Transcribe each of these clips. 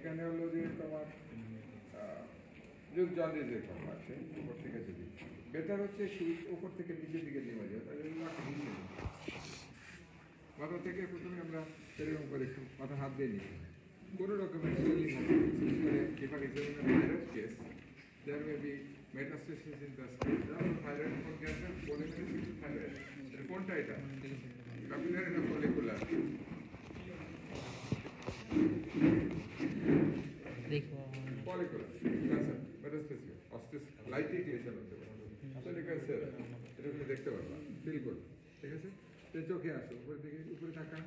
এখানে হলো যে তোমার জন্ডিসের কথা আছে উপর থেকে যদি বেটার হচ্ছে শীত উপর থেকে নিচের দিকে নেমে যায় তাহলে মাথা থেকে প্রথমে আমরা সেরকম করে একটু মাথা হাত দিয়ে নিই কোনো রকমের সুইলিং আছে বিশেষ করে এবার examiner thyroid case there may be metastasis in the skin thyroid bone cancer bone thyroid কোনটা এটা ক্যাপিলারি না ফলিকুলার দেখো ফলিকুলার ক্যান্সার মেটাস্টেসিস অস্টিস লাইটলি ক্লিয়ার হতে পারে আসলে ক্যান্সার এটা তুমি দেখতে পারবা ফিল করবে ঠিক আছে তো চোখে আসো উপরে তাকান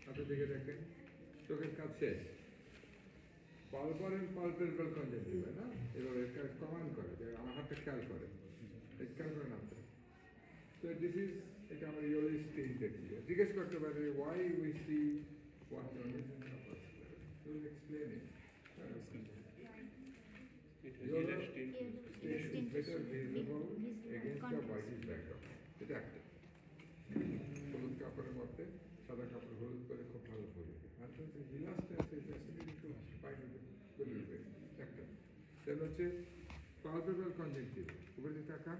হাতের দিকে দেখেন চোখের কাজ শেষ পালপারের পালপেবল কনজেক্টিভ না এভাবে কমান্ড করে যে আমার হাতটা খেয়াল করে খেয়াল করে নামতে তো দিস ইজ এটা আমার ইউলি স্টেজ দেখছি জিজ্ঞেস করতে পারে why we see what explain it Your stain is better visible against the whitish background. এটা একটা হলুদ কাপড়ের মধ্যে সাদা কাপড় হলুদ করে খুব ভালো পড়বে আর হিলাসটা আছে একটু বাইরে করে দেবে একটা দেন হচ্ছে পালপেবল কনজেক্টিভ উপরে যে তাকান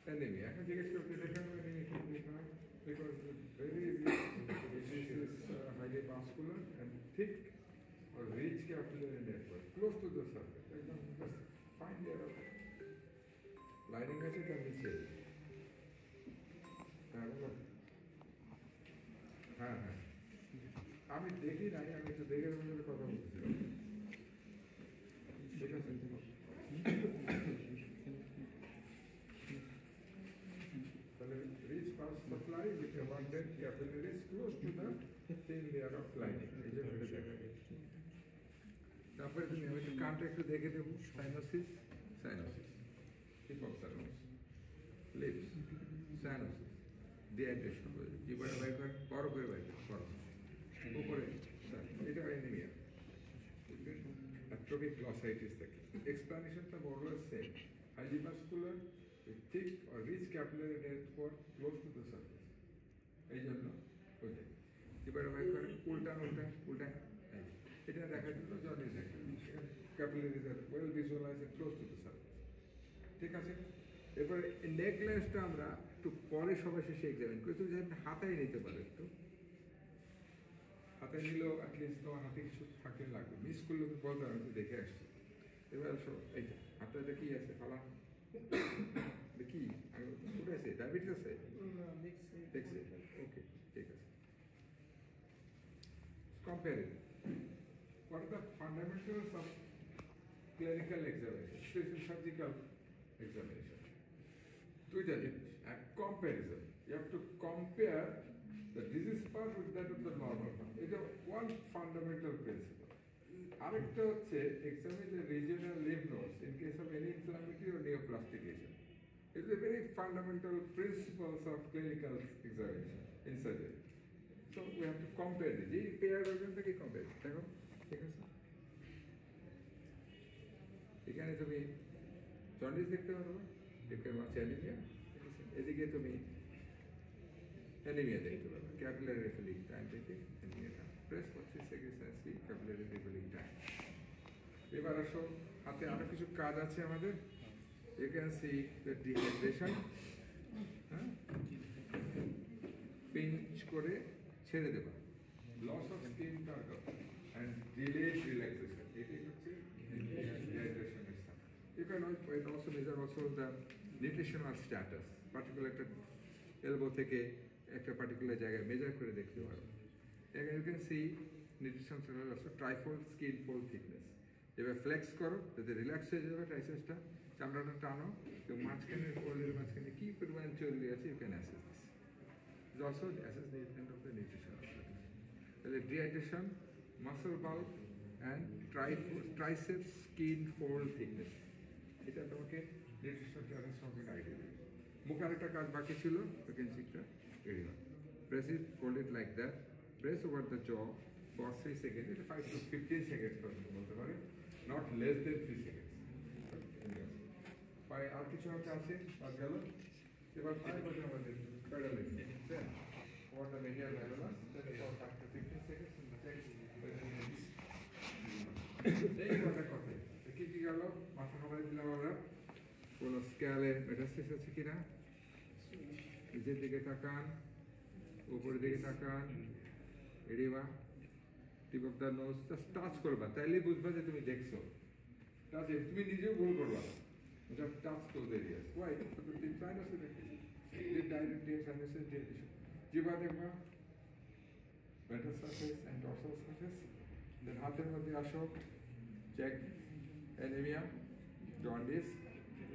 অ্যানিমিয়া এখন জিজ্ঞেস করতে দেখেন anaemia because very disease is highly muscular and thick or rich capillary network close to the surface একদম just fine layer of lining আছে তার নিচে হ্যাঁ হ্যাঁ আমি দেখি নাই আমি একটু দেখে কথা বলতেছিলাম ঠিক আছে তাহলে rich pass supply with abundant capillaries close to the thin layer of lining এই যে এটা দেখা যাচ্ছে তারপরে তুমি আমি কানটা একটু দেখে দেবো cyanosis tip of সাইনোস lips cyanosis dehydration করে জীবনে বাইর বড় করে বাইর করো উপরে এটা অ্যানিমিয়া অ্যাট্রোপিক গ্লসাইটিস থাকে এক্সপ্লানেশনটা বড় same highly vascular thick or rich capillary network close to the surface এই জন্য ওইটা জীবনে বাইর করে উল্টা এটা দেখার জন্য জন্ডিস দেখা ক্যাপিলারিজ আর well visualise close to the surface ঠিক আছে এরপরে নেকলেসটা আমরা একটু পরে সবাই শেষে এক্সামিন করি তুমি যেন হাতায় নিতে পারো একটু হাতে নিলেও অ্যাটলিস্ট তোমার হাতে কিছু থাকলে লাগবে মিস করলে তুমি বলতে আমি তো দেখে আসছি এবার সব এইটা হাতটা কি আছে ফালা কি ফুড আছে ডায়াবেটিস আছে দেখছে ওকে ঠিক আছে comparing what are the fundamentals of clinical examination, especially surgical examination? Two things. A comparison. You have to compare the disease part with that of the normal part. It is one fundamental principle. আরেকটা হচ্ছে examine the regional lymph nodes in case of any inflammatory or neoplastic agent. It is a very fundamental principles of clinical examination in surgery. So we have to compare the pair organটাকে compare. দেখো ঠিক আছে এখানে তুমি jaundice দেখতে পারো এখানে আছে anaemia এদিকে তুমি অ্যানিমিয়া দেখতে পারো ক্যাপিলারি রিফিলিং টাইম থেকে অ্যানিমিয়াটা প্রেস করছি সেগ্রেসি ক্যাপিলারি রিফিলিং টাইম এবার আসো হাতে আরো কিছু কাজ আছে আমাদের you can see the dehydration হ্যাঁ পিঞ্চ করে ছেড়ে দেবা loss of skin target and delayed relaxation. It is dehydration. You can also measure also the nutritional status. Particular elbow থেকে একটা particular জায়গায় measure করে দেখতে পারো। You can see nutritional status also trifold skin fold thickness. এবার flex করো যাতে relax হয়ে যাবে ট্রাইসেপসটা চামড়াটা টানো তো মাঝখানে ফোল্ডের মাঝখানে কি পরিমাণ চর্বি আছে you can assess this. It also assess the extent of the nutritional status. The dehydration, muscle bulk, and triceps skin fold thickness. এটা তোমাকে nutritional status সম্পর্কে আইডিয়া দেবে মুখ আরেকটা কাজ বাকি ছিল you can see এটা ready one. Press it, hold it like that. Press over the jaw for 3 seconds. It 5 to 15 seconds পর্যন্ত বলতে পারে not less than 3 seconds. পায়ে আর কিছু একটা আছে আর গেল এবার পায়ে বসে আমাদের প্যাডালিং what are the here levels that is for 15 seconds in the next এই কথা কি গেল মাথা খাবার দিলাম আমরা কোন স্কেলে মেটাস্টিস আছে কিনা নিচের দিকে তাকান উপরের দিকে তাকান oedema tip of the nose just touch করবা তাইলে বুঝবা যে তুমি দেখছো টাচ তুমি নিজেও ভুল করবা just touch those areas. Why? Because the sinus is they directly sinuses dilation. Jiva dekha, ventral surface and dorsal surface. Then হাতের মধ্যে আসো, check anemia, jaundice,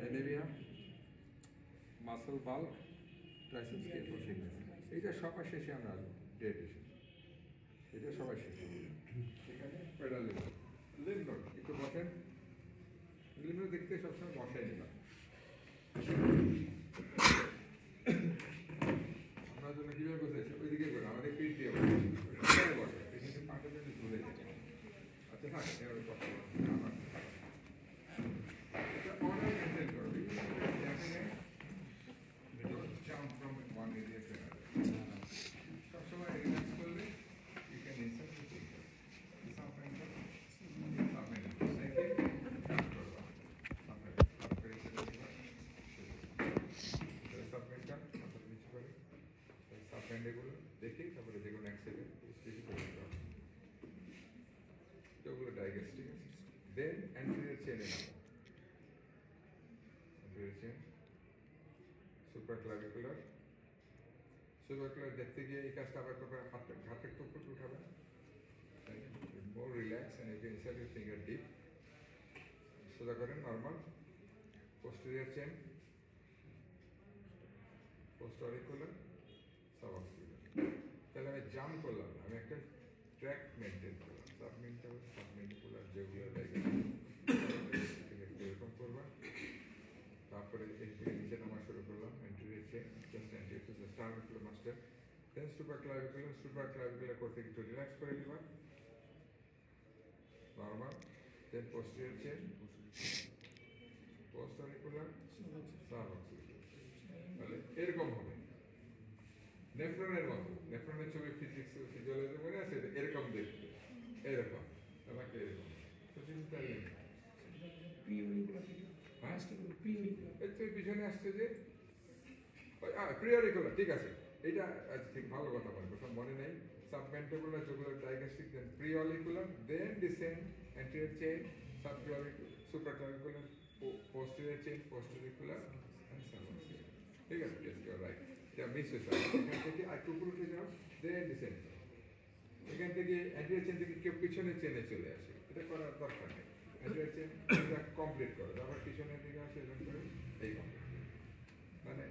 anemia, muscle bulk, triceps kyphosis. এইটা সবার শেষে আমরা আসবো dilation. এটা সবার শেষে। এখানে pedal level. Limb note, একটু বসেন। লিম্ব দেখতে সবসময় বসাই নিলাম আপনার জন্য কিভাবে বসেছে ওইদিকে করে আমাদের পিঠ দিয়ে বসে এখানে পাটা যদি ধরে যায় আচ্ছা থাক এভাবে কথা আমার এটা অনেক মেনটেন করবে jump from one area to another সবসময় রিল্যাক্স করলে you can insert the finger এগুলো দেখে তারপরে যে কোনো এক সেকেন্ড স্টেজি করে দিতে হবে ওগুলো ডাইগেস্টিক দেন অ্যান্টেরিয়র চেনে নাও অ্যান্টেরিয়র চেন সুপ্রাক্লাভিকুলার দেখতে গিয়ে এই কাজটা আবার করবে হাতটা একটু উপর উঠাবে more relax and you can insert your finger deep সোজা করেন normal posterior chain post auricular তাহলে আমি জাম্প করলাম আমি একটা ট্র্যাক মেনটেন করলাম সাবমেন্টাল যেগুলো এরকম করবা তারপরে নিচে নামা শুরু করলাম anterior chain just anterior star master then supraclavicular করতে একটু রিল্যাক্স করে দিবা normal then posterior chain post auricular suboccipital তাহলে এরকম হবে নেফ্রনের মতো নেফ্রনের ছবি ফিজিক্স ফিজিওলজি মনে আছে এরকম দেখতে এরকম আমাকে এরকম পিছনে আসছে যে প্রিয়রিকুলার ঠিক আছে এটা ঠিক ভালো কথা বলে সব মনে নেই submandibular jugular digastric then preauricular then descend anterior chain subclavicular supraclavicular posterior chain postauricular and suboccipital ঠিক আছে ইয়েস ইউ আর রাইট এটা মিস হয়েছে এখান থেকে আর উপরে উঠে যাও দেন ডিসেন্ড এখান থেকে অ্যান্টেরিয়র চেইন থেকে কেউ পিছনের চেনে চলে আসে এটা করার দরকার নেই অ্যান্টেরিয়র চেইন এটা কমপ্লিট করো আবার পিছনের দিকে আসে এরকম করে এই মানে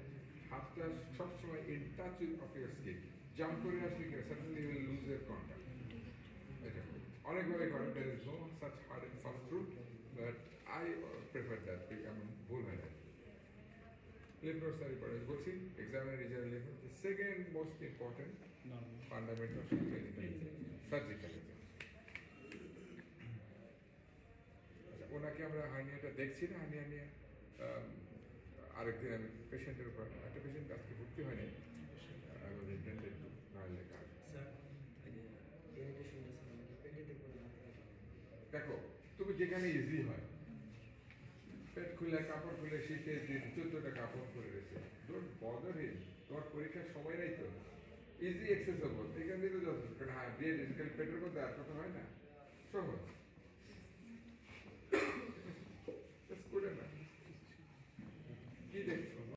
হাতটা সবসময় in touch of your skin jump করে আসলে কি suddenly you will lose your contact এটা অনেকভাবে করে there is no such hard and fast rule but I prefer that এমন ভুল হয় না লিম্ফ নোড স্টাডি পড়ে বলছি examiner reserve lymph node the second most important fundamental clinical surgical ওনাকে আমরা হার্নিয়াটা দেখছি না হার্নিয়া নিয়ে আরেকদিন আমি পেশেন্টের উপর একটা পেশেন্ট আজকে ভর্তি হয়নি দেখো তুমি যেখানে ইজি হয় পেট খুলে কাপড় খুলে শীতে 14টা কাপড় করে রয়েছে ডোন্ট বদার হিম তোমার পরীক্ষার সময় নেই তো ইজি এক্সেসেবল এখান থেকে যথেষ্ট কারণ হ্যাঁ দিয়ে পেটের মধ্যে আর কথা হয় না